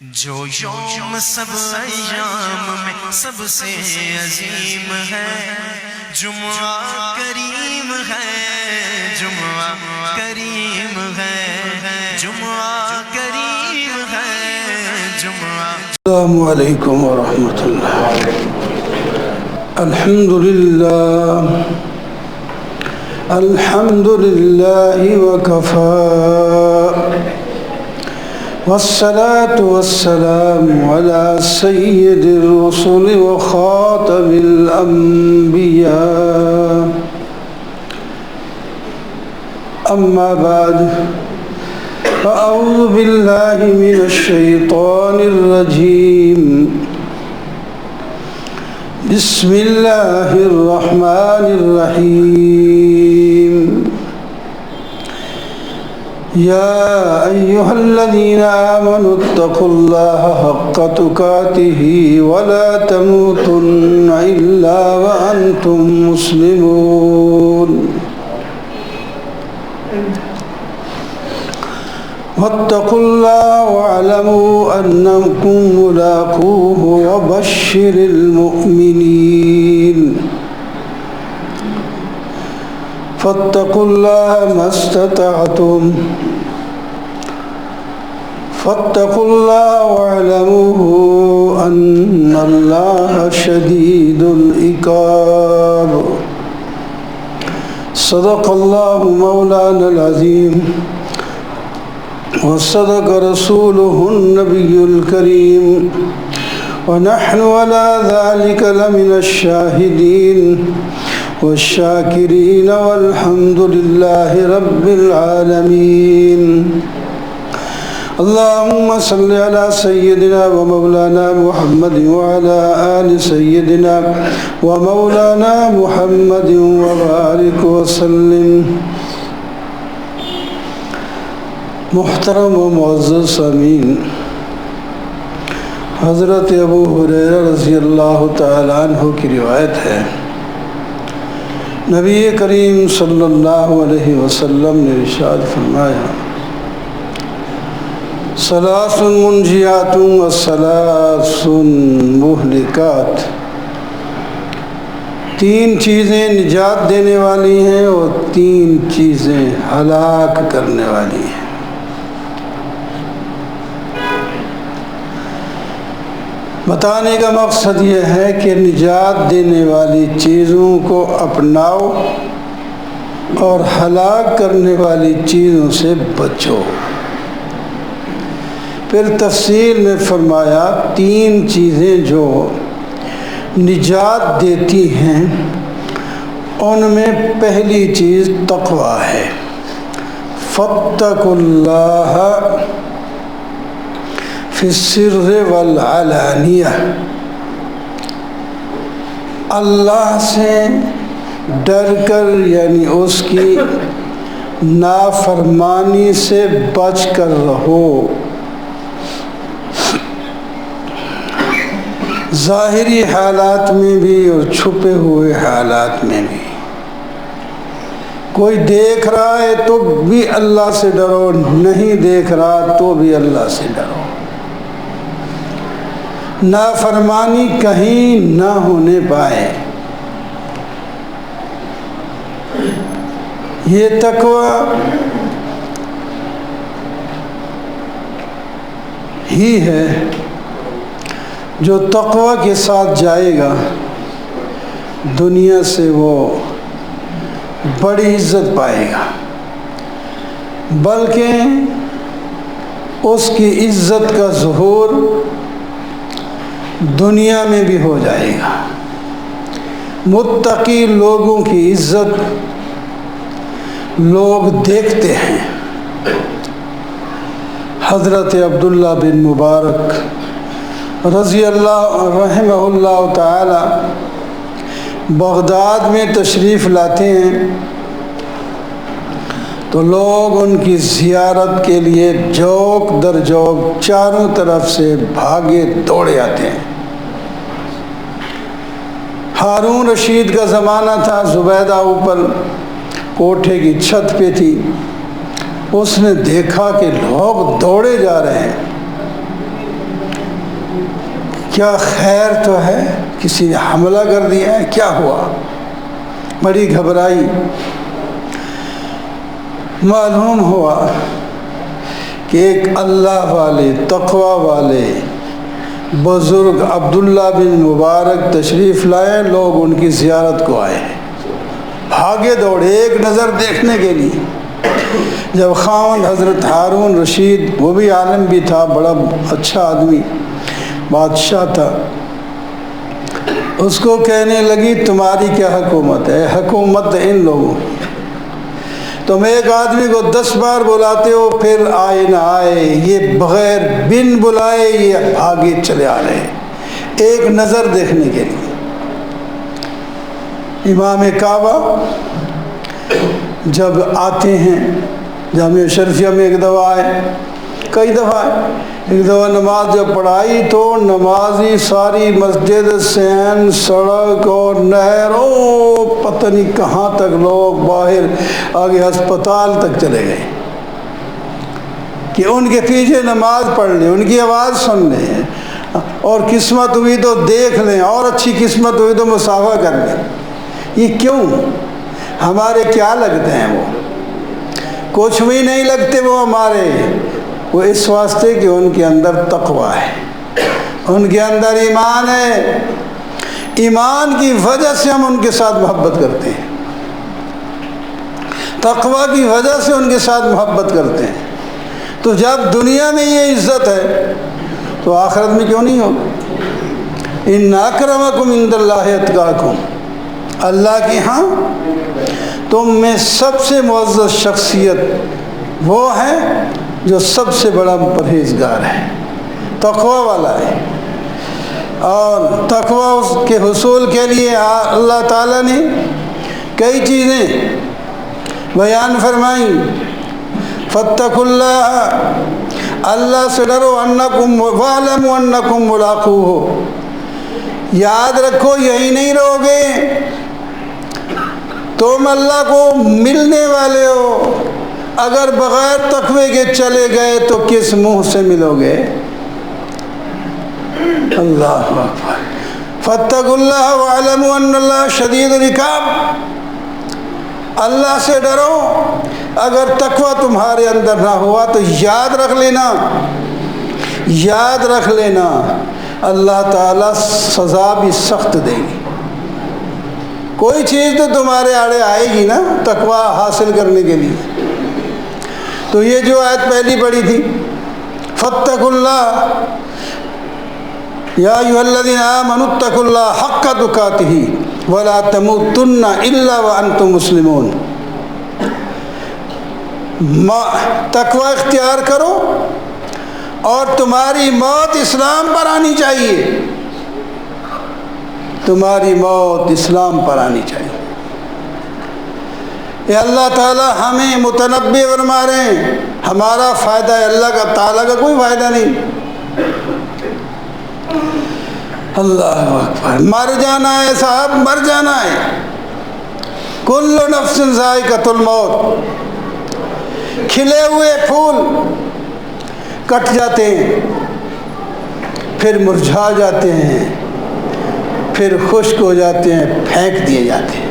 جو یوم سب ایام میں سب سے عظیم ہے، جمعہ کریم ہے، جمعہ کریم ہے، جمعہ کریم ہے، جمعہ۔ السلام علیکم ورحمۃ اللہ۔ الحمدللہ الحمدللہ وکفی، والصلاة والسلام على سید الرسل وخاتم الانبیاء، اما بعد فاعوذ باللہ من الشیطان الرجیم، بسم اللہ الرحمن الرحیم۔ یا ایہا الذین آمنوا اتقوا اللہ حق تقاتہ ولا تموتن الا وانتم مسلمون، واتقوا اللہ واعلموا انکم ملاقوہ وبشر المؤمنین، فاتقوا اللہ ما استطعتم، فاتقوا اللہ واعلموا ان اللہ شدید العقاب۔ صدق اللہ مولانا العظیم وصدق رسوله النبی الکریم، ونحن على ذلك لمن الشاہدین والشاکرین والحمد للہ رب العالمین۔ اللہم صل علی سیدنا و مولانا محمد وعلی آل سیدنا و مولانا محمد وبارک وسلم۔ محترم و معزز سامعین، حضرت ابو ہریرہ رضی اللہ تعالیٰ عنہ کی روایت ہے، نبی کریم صلی اللہ علیہ وسلم نے ارشاد فرمایا، ثلاث منجیات و ثلاث مہلکات، تین چیزیں نجات دینے والی ہیں اور تین چیزیں ہلاک کرنے والی ہیں۔ بتانے کا مقصد یہ ہے کہ نجات دینے والی چیزوں کو اپناؤ اور ہلاک کرنے والی چیزوں سے بچو۔ پھر تفصیل میں فرمایا تین چیزیں جو نجات دیتی ہیں ان میں پہلی چیز تقویٰ ہے۔ فاتقوا اللہ فی السر والعلانیہ، اللہ سے ڈر کر یعنی اس کی نافرمانی سے بچ کر رہو، ظاہری حالات میں بھی اور چھپے ہوئے حالات میں بھی۔ کوئی دیکھ رہا ہے تو بھی اللہ سے ڈرو، نہیں دیکھ رہا تو بھی اللہ سے ڈرو، نافرمانی کہیں نہ ہونے پائے۔ یہ تقوی ہی ہے جو تقوی کے ساتھ جائے گا دنیا سے وہ بڑی عزت پائے گا، بلکہ اس کی عزت کا ظہور دنیا میں بھی ہو جائے گا۔ متقی لوگوں کی عزت لوگ دیکھتے ہیں۔ حضرت عبداللہ بن مبارک رضی اللہ رحمہ اللہ تعالی بغداد میں تشریف لاتے ہیں تو لوگ ان کی زیارت کے لیے جوک در جوک چاروں طرف سے بھاگے دوڑے آتے ہیں۔ ہارون رشید کا زمانہ تھا، زبیدہ اوپر کوٹھے کی چھت پہ تھی، اس نے دیکھا کہ لوگ دوڑے جا رہے ہیں، کیا خیر تو ہے، کسی نے حملہ کر دیا ہے، کیا ہوا؟ بڑی گھبرائی۔ معلوم ہوا کہ ایک اللہ والے تقوی والے بزرگ عبداللہ بن مبارک تشریف لائے، لوگ ان کی زیارت کو آئے ہیں، بھاگے دوڑے ایک نظر دیکھنے کے لیے۔ جب خاوند حضرت ہارون رشید، وہ بھی عالم بھی تھا، بڑا اچھا آدمی، بادشاہ تھا، اس کو کہنے لگی تمہاری کیا حکومت ہے؟ حکومت ان لوگوں، تم ایک آدمی کو 10 بار بلاتے ہو پھر آئے نہ آئے، یہ بغیر بن بلائے یہ آگے چلے آ رہے ہیں ایک نظر دیکھنے کے لیے۔ امام کعبہ جب آتے ہیں جامعہ شریفیہ میں، ایک دفعہ آئے، کئی دفعہ آئے، ایک دفعہ نماز جب پڑھائی تو نمازی ساری مسجد، سین، سڑک اور نہر، پتہ نہیں کہاں تک لوگ، باہر آگے ہسپتال تک چلے گئے کہ ان کے پیچھے نماز پڑھ لیں، ان کی آواز سن لیں، اور قسمت ہوئی تو دیکھ لیں، اور اچھی قسمت ہوئی تو مصافحہ کر لیں۔ یہ کیوں؟ ہمارے کیا لگتے ہیں؟ وہ کچھ بھی نہیں لگتے وہ ہمارے، وہ اس واسطے کہ ان کے اندر تقویٰ ہے، ان کے اندر ایمان ہے، ایمان کی وجہ سے ہم ان کے ساتھ محبت کرتے ہیں، تقویٰ کی وجہ سے ان کے ساتھ محبت کرتے ہیں۔ تو جب دنیا میں یہ عزت ہے تو آخرت میں کیوں نہیں ہوگی؟ ان اکرمکم عند اللہ اتقاکم، اللہ کے ہاں تم میں سب سے معزز شخصیت وہ ہے جو سب سے بڑا پرہیزگار ہے، تقوی والا ہے۔ اور تقوی اس کے حصول کے لیے اللہ تعالیٰ نے کئی چیزیں بیان فرمائیں۔ فاتقوا اللہ، اللہ سے ڈرو، انکم واعلموا انکم ملاقوہ، یاد رکھو یہی نہیں رہو گے، تم اللہ کو ملنے والے ہو، اگر بغیر تقوی کے چلے گئے تو کس منہ سے ملو گے؟ اللہ اکبر۔ فاتقوا اللہ واعلموا ان اللہ شدید العقاب، اللہ سے ڈرو، اگر تقوی تمہارے اندر نہ ہوا تو یاد رکھ لینا، یاد رکھ لینا اللہ تعالیٰ سزا بھی سخت دے گی۔ کوئی چیز تو تمہارے آڑے آئے گی نا تقوی حاصل کرنے کے لیے۔ تو یہ جو آیت پہلی پڑھی تھی، فاتقوا اللہ یا ایھا الذین آمنوا اتقوا اللہ حق تقاتہ ولا تموتن الا وانتم مسلمون، تقوی اختیار کرو اور تمہاری موت اسلام پر آنی چاہیے، تمہاری موت اسلام پر آنی چاہیے۔ یہ اللہ تعالیٰ ہمیں متنبع فرما رہے ہیں، ہمارا فائدہ ہے، اللہ کا تعالیٰ کا کوئی فائدہ نہیں۔ اللہ اکبر۔ مر جانا ہے صاحب، مر جانا ہے، کل نفس ذائقۃ الموت۔ کھلے ہوئے پھول کٹ جاتے ہیں، پھر مرجھا جاتے ہیں، پھر خشک ہو جاتے ہیں، پھینک دیے جاتے ہیں۔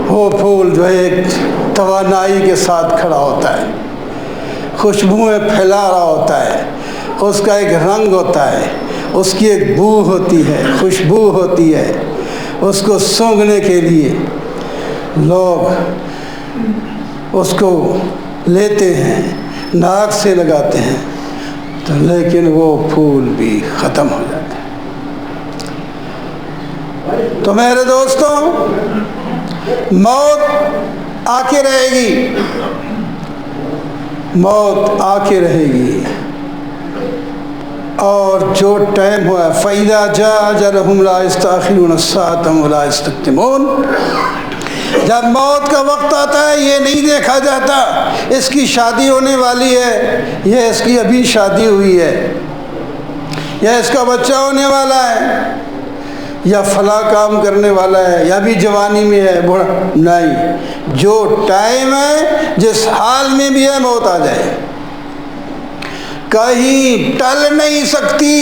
وہ پھول جو ہے ایک توانائی کے ساتھ کھڑا ہوتا ہے، خوشبوئیں پھیلا رہا ہوتا ہے، اس کا ایک رنگ ہوتا ہے، اس کی ایک بو ہوتی ہے، خوشبو ہوتی ہے، اس کو سونگھنے کے لیے لوگ اس کو لیتے ہیں، ناک سے لگاتے ہیں، تو لیکن وہ پھول بھی ختم ہو جاتے ہیں۔ تو میرے دوستوں، موت آ کے رہے گی، موت آ کے رہے گی، اور جو ٹائم ہوا ہے فَإِذَا جَاءَ أَجَلُهُمْ لَا يَسْتَأْخِرُونَ سَاعَةً وَلَا يَسْتَقْدِمُونَ، جب موت کا وقت آتا ہے یہ نہیں دیکھا جاتا اس کی شادی ہونے والی ہے، یہ اس کی ابھی شادی ہوئی ہے، یا اس کا بچہ ہونے والا ہے، یا فلاں کام کرنے والا ہے، یا بھی جوانی میں ہے، بڑا نہیں، جو ٹائم ہے جس حال میں بھی ہے موت آ جائے۔ کہیں ٹل نہیں سکتی۔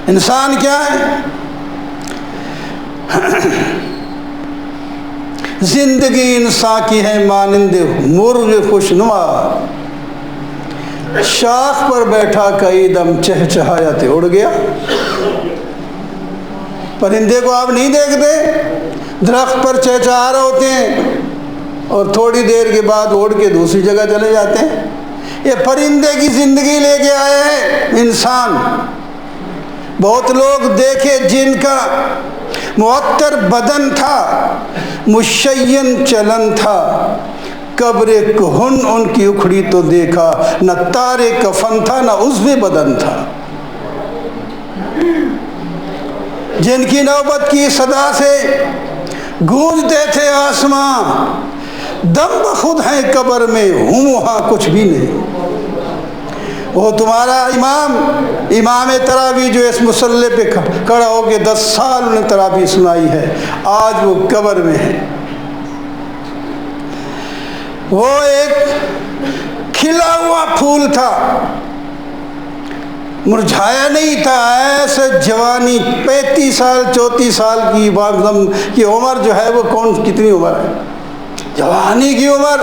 انسان کیا ہے؟ زندگی انسان کی ہے مانند مرغ خوشنما، شاخ پر بیٹھا کئی دم چہچہایا تے اڑ گیا۔ پرندے کو آپ نہیں دیکھتے، درخت پر چہچہا رہے ہوتے ہیں اور تھوڑی دیر کے بعد اڑ کے دوسری جگہ چلے جاتے ہیں۔ یہ پرندے کی زندگی لے کے آئے ہیں انسان۔ بہت لوگ دیکھے جن کا معطر بدن تھا، مشین چلن تھا، قبر کہن ان کی اکھڑی تو دیکھا، نہ تارے کفن تھا نہ عضو بدن تھا۔ جن کی نوبت کی صدا سے گونجتے تھے آسمان، دم بخود ہیں قبر میں، ہوں وہاں کچھ بھی نہیں۔ وہ تمہارا امام تراویح جو اس مصلی پہ کھڑا ہو کے 10 سال انہیں تراویح سنائی ہے، آج وہ قبر میں ہے۔ وہ ایک کھلا ہوا پھول تھا، مرجھایا نہیں تھا، ایسے جوانی 35 سال 34 سال کی عمر جو ہے وہ کتنی عمر ہے؟ جوانی کی عمر،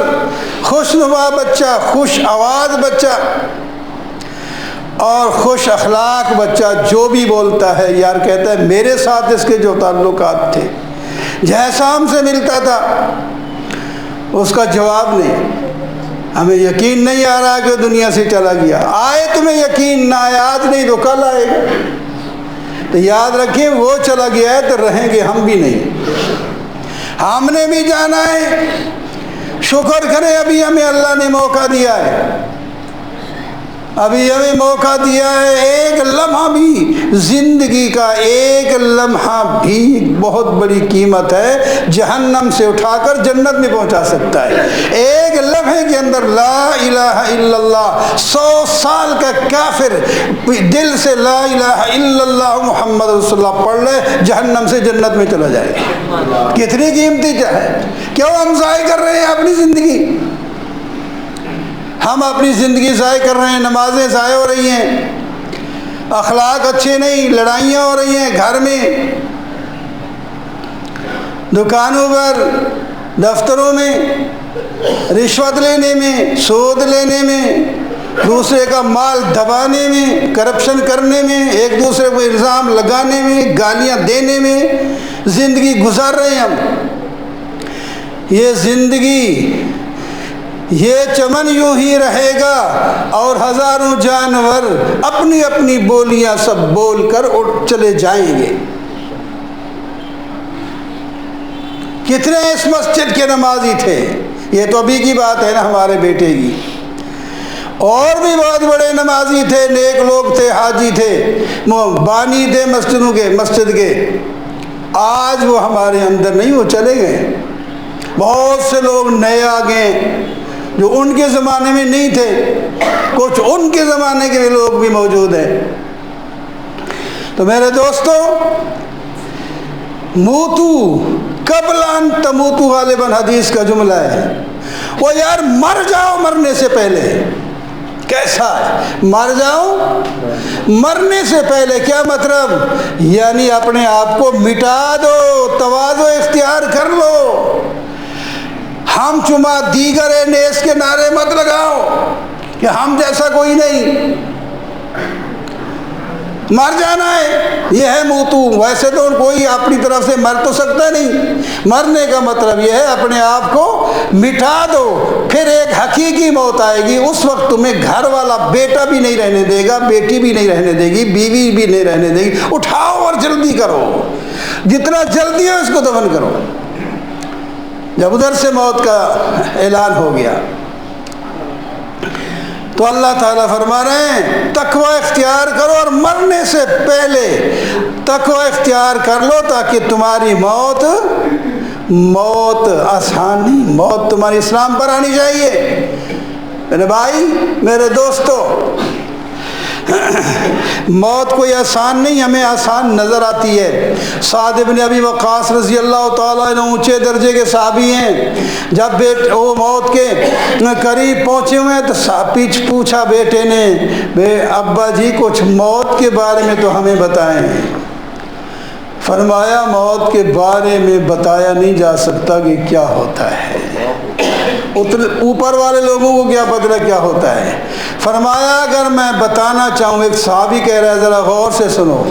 خوشنما بچہ، خوش آواز بچہ اور خوش اخلاق بچہ، جو بھی بولتا ہے یار کہتا ہے میرے ساتھ اس کے جو تعلقات تھے، جیسا ہم سے ملتا تھا اس کا جواب نہیں۔ ہمیں یقین نہیں آ رہا کہ دنیا سے چلا گیا، آئے تمہیں یقین نہ آئے آج نہیں تو کل آئے گا، تو یاد رکھیں وہ چلا گیا ہے تو رہیں گے ہم بھی نہیں، ہم نے بھی جانا ہے۔ شکر کریں ابھی ہمیں اللہ نے موقع دیا ہے، ابھی ہمیں موقع دیا ہے۔ ایک لمحہ بھی، زندگی کا ایک لمحہ بھی بہت بڑی قیمت ہے، جہنم سے اٹھا کر جنت میں پہنچا سکتا ہے۔ ایک لمحے کے اندر لا الہ الا اللہ، 100 سال کا کافر دل سے لا الہ الا اللہ محمد رسول اللہ پڑھ لے، جہنم سے جنت میں چلا جائے گا۔ کتنی قیمتی ہے، کیوں ہم ضائع کر رہے ہیں اپنی زندگی؟ ہم اپنی زندگی ضائع کر رہے ہیں، نمازیں ضائع ہو رہی ہیں، اخلاق اچھے نہیں، لڑائیاں ہو رہی ہیں گھر میں، دکانوں پر، دفتروں میں، رشوت لینے میں، سود لینے میں، دوسرے کا مال دبانے میں، کرپشن کرنے میں، ایک دوسرے کو الزام لگانے میں، گالیاں دینے میں زندگی گزار رہے ہیں ہم۔ یہ زندگی، یہ چمن یوں ہی رہے گا اور ہزاروں جانور اپنی اپنی بولیاں سب بول کر اٹھ چلے جائیں گے۔ کتنے اس مسجد کے نمازی تھے، یہ تو ابھی کی بات ہے نا ہمارے بیٹے کی، اور بھی بہت بڑے نمازی تھے، نیک لوگ تھے، حاجی تھے، بانی تھے مسجد کے، آج وہ ہمارے اندر نہیں، وہ چلے گئے۔ بہت سے لوگ نئے آ گئے جو ان کے زمانے میں نہیں تھے، کچھ ان کے زمانے کے لوگ بھی موجود ہیں۔ تو میرے دوستو، موتو قبل ان تموتو غالباً حدیث کا جملہ ہے، وہ یار مر جاؤ مرنے سے پہلے۔ کیسا ہے مر جاؤ مرنے سے پہلے؟ کیا مطلب؟ یعنی اپنے آپ کو مٹا دو، تواضع اختیار کر لو، ہم چما دیگر نیس کے نعرے مت لگاؤ کہ ہم جیسا کوئی نہیں، مر جانا ہے، یہ ہے موتو۔ ویسے تو کوئی اپنی طرف سے مر تو سکتا نہیں، مرنے کا مطلب یہ ہے اپنے آپ کو مٹا دو، پھر ایک حقیقی موت آئے گی، اس وقت تمہیں گھر والا بیٹا بھی نہیں رہنے دے گا، بیٹی بھی نہیں رہنے دے گی، بیوی بھی نہیں رہنے دے گی، اٹھاؤ اور جلدی کرو، جتنا جلدی ہے اس کو دفن کرو۔ جب ادھر سے موت کا اعلان ہو گیا تو اللہ تعالیٰ فرما رہے ہیں تقوی اختیار کرو، اور مرنے سے پہلے تقوی اختیار کر لو تاکہ تمہاری موت آسان نہیں، موت تمہاری اسلام پر آنی چاہیے۔ میرے بھائی، میرے دوستو، موت کوئی آسان نہیں ہمیں آسان نظر آتی ہے۔ سعد بن ابی وقاص رضی اللہ تعالیٰ عنہ اونچے درجے کے صحابی ہیں، جب وہ موت کے قریب پہنچے ہوئے ہیں تو پوچھا بیٹے نے، ابا جی کچھ موت کے بارے میں تو ہمیں بتائیں۔ فرمایا موت کے بارے میں بتایا نہیں جا سکتا کہ کیا ہوتا ہے، اوپر والے لوگوں کو کیا پتہ کیا ہوتا ہے۔ فرمایا اگر میں بتانا چاہوں، ایک صحابی کہہ رہا ہے، ذرا غور سے سنو،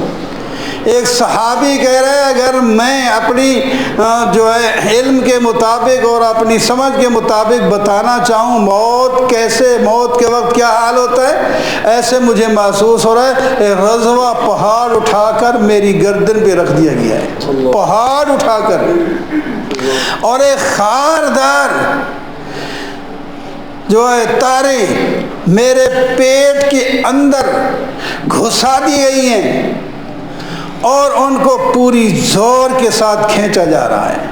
ایک صحابی کہہ رہا ہے اگر میں اپنی جو ہے علم کے مطابق اور اپنی سمجھ کے مطابق بتانا چاہوں موت کیسے، موت کے وقت کیا حال ہوتا ہے، ایسے مجھے محسوس ہو رہا ہے ایک رضوہ پہاڑ اٹھا کر میری گردن پہ رکھ دیا گیا ہے، پہاڑ اٹھا کر، اور ایک خاردار جو ہے تارے میرے پیٹ کے اندر گھسا دی گئی ہیں اور ان کو پوری زور کے ساتھ کھینچا جا رہا ہے۔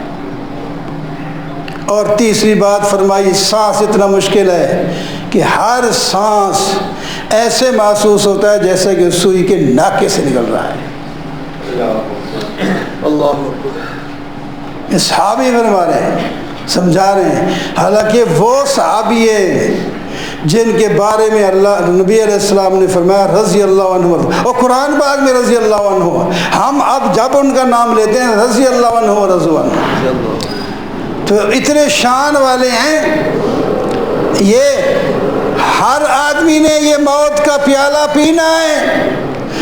اور تیسری بات فرمائی، سانس اتنا مشکل ہے کہ ہر سانس ایسے محسوس ہوتا ہے جیسے کہ سوئی کے ناکے سے نکل رہا ہے۔ اللہ صحابی فرما رہے ہیں، سمجھا رہے ہیں، حالانکہ وہ صحابی ہے جن کے بارے میں اللہ نبی علیہ السلام نے فرمایا رضی اللہ عنہ، اور قرآن پاک میں رضی اللہ عنہ، ہم اب جب ان کا نام لیتے ہیں رضی اللہ عنہ و رضو عنہ، تو اتنے شان والے ہیں۔ یہ ہر آدمی نے یہ موت کا پیالہ پینا ہے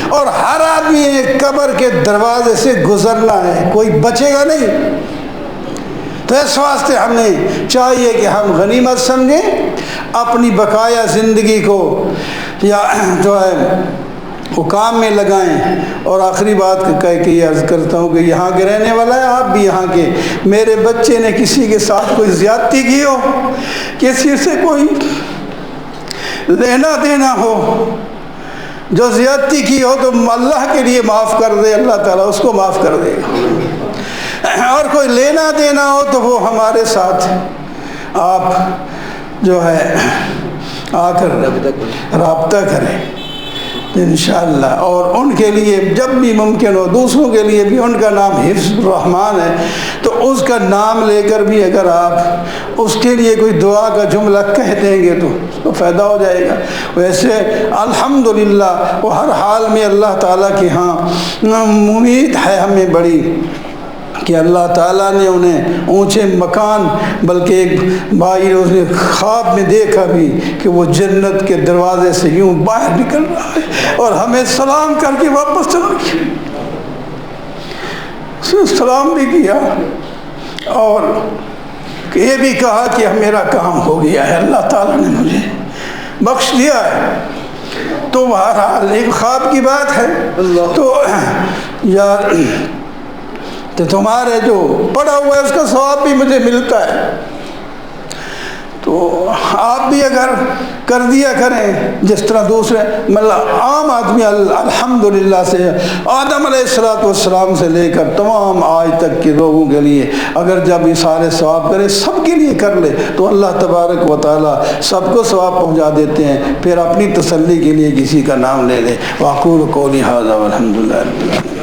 اور ہر آدمی نے قبر کے دروازے سے گزرنا ہے، کوئی بچے گا نہیں۔ تو اس واسطے ہمیں چاہیے کہ ہم غنیمت سمجھیں، اپنی بقایا زندگی کو یا جو ہے وہ کام میں لگائیں۔ اور آخری بات کہہ کے یہ عرض کرتا ہوں کہ یہاں کے رہنے والا ہے، آپ بھی یہاں کے، میرے بچے نے کسی کے ساتھ کوئی زیادتی کی ہو، کسی سے کوئی لینا دینا ہو، جو زیادتی کی ہو تو اللہ کے لیے معاف کر دے، اللہ تعالیٰ اس کو معاف کر دے گا، اور کوئی لینا دینا ہو تو وہ ہمارے ساتھ آپ جو ہے آ کر رابطہ کریں انشاءاللہ۔ اور ان کے لیے جب بھی ممکن ہو، دوسروں کے لیے بھی، ان کا نام حفظ الرحمان ہے تو اس کا نام لے کر بھی اگر آپ اس کے لیے کوئی دعا کا جملہ کہہ دیں گے تو اس کو فائدہ ہو جائے گا۔ ویسے الحمدللہ وہ ہر حال میں اللہ تعالیٰ کے ہاں امید ہے ہمیں بڑی کہ اللہ تعالیٰ نے انہیں اونچے مکان، بلکہ ایک بھائی نے اس نے خواب میں دیکھا بھی کہ وہ جنت کے دروازے سے یوں باہر نکل رہا ہے اور ہمیں سلام کر کے واپس چلا گیا، اس نے سلام بھی کیا اور یہ بھی کہا کہ میرا کام ہو گیا ہے، اللہ تعالیٰ نے مجھے بخش دیا ہے۔ تو بہرحال ایک خواب کی بات ہے، تو یار تو تمہارے جو پڑھا ہوا ہے اس کا ثواب بھی مجھے ملتا ہے، تو آپ بھی اگر کر دیا کریں جس طرح دوسرے مطلب عام آدمی الحمدللہ سے آدم علیہ السلام سے لے کر تمام آج تک کے لوگوں کے لیے اگر جب یہ سارے ثواب کرے، سب کے لیے کر لے تو اللہ تبارک و تعالیٰ سب کو ثواب پہنچا دیتے ہیں۔ پھر اپنی تسلی کے لیے کسی کا نام لے لے۔ واقول قولی ھذا والحمدللہ رب العالمین۔